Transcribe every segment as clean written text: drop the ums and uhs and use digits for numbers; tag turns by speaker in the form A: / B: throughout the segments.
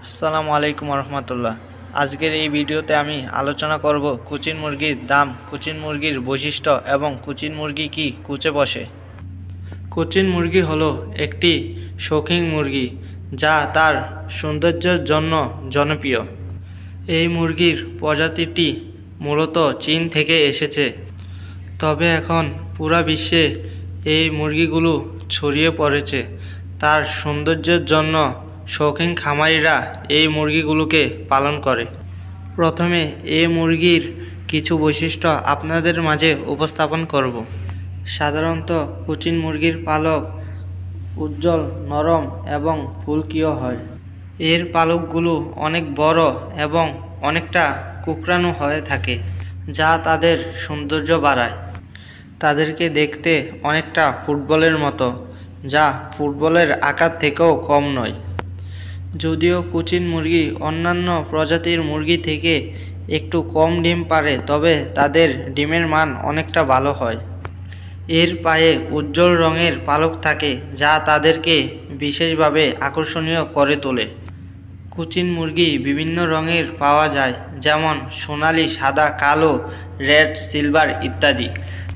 A: আসসালামু আলাইকুম রহমতুল্লাহ। আজকের এই ভিডিওতে আমি আলোচনা করব কুচিন মুরগির দাম, কুচিন মুরগির বৈশিষ্ট্য এবং কুচিন মুরগি কি কুচে বসে। কুচিন মুরগি হলো একটি শৌখিন মুরগি যা তার সৌন্দর্যের জন্য জনপ্রিয়। এই মুরগির প্রজাতিটি মূলত চীন থেকে এসেছে, তবে এখন পুরা বিশ্বে এই মুরগিগুলো ছড়িয়ে পড়েছে। তার সৌন্দর্যের জন্য শৌখিন খামারিরা এই মুরগিগুলোকে পালন করে। প্রথমে এই মুরগির কিছু বৈশিষ্ট্য আপনাদের মাঝে উপস্থাপন করব। সাধারণত কুচিন মুরগির পালক উজ্জ্বল, নরম এবং ফুলকিও হয়। এর পালকগুলো অনেক বড় এবং অনেকটা কুকড়ানো হয়ে থাকে, যা তাদের সৌন্দর্য বাড়ায়। তাদেরকে দেখতে অনেকটা ফুটবলের মতো, যা ফুটবলের আকার থেকেও কম নয়। যদিও কুচিন মুরগি অন্যান্য প্রজাতির মুরগি থেকে একটু কম ডিম পারে, তবে তাদের ডিমের মান অনেকটা ভালো হয়। এর পায়ে উজ্জ্বল রঙের পালক থাকে, যা তাদেরকে বিশেষভাবে আকর্ষণীয় করে তোলে। কুচিন মুরগি বিভিন্ন রঙের পাওয়া যায়, যেমন সোনালী, সাদা, কালো, রেড, সিলভার ইত্যাদি।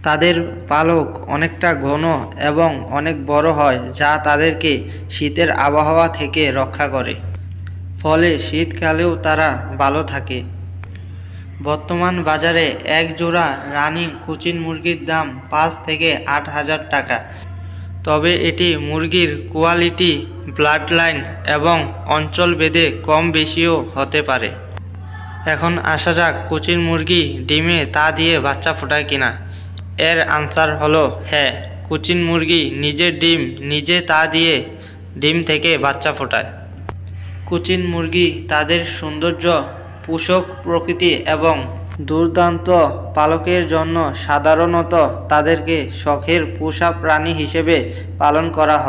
A: তাদের পালক অনেকটা ঘন এবং অনেক বড় হয়, যা তাদেরকে শীতের আবহাওয়া থেকে রক্ষা করে, ফলে শীতকালেও তারা ভালো থাকে। বর্তমান বাজারে এক জোড়া রানিং কুচিন মুরগির দাম 5 থেকে 8 হাজার টাকা। তবে এটি মুরগির কোয়ালিটি, ব্লাড লাইন এবং অঞ্চল ভেদে কম বেশিও হতে পারে। এখন আসা যাক কুচিন মুরগি ডিমে তা দিয়ে বাচ্চা ফোটায় কিনা। এর আনসার হলো হ্যাঁ, কুচিন মুরগি নিজের ডিম নিজে তা দিয়ে ডিম থেকে বাচ্চা ফোটায়। কুচিন মুরগি তাদের সৌন্দর্য, পোষক প্রকৃতি এবং দুর্দান্ত পালকের জন্য সাধারণত তাদেরকে শখের পোষা প্রাণী হিসেবে পালন করা হয়।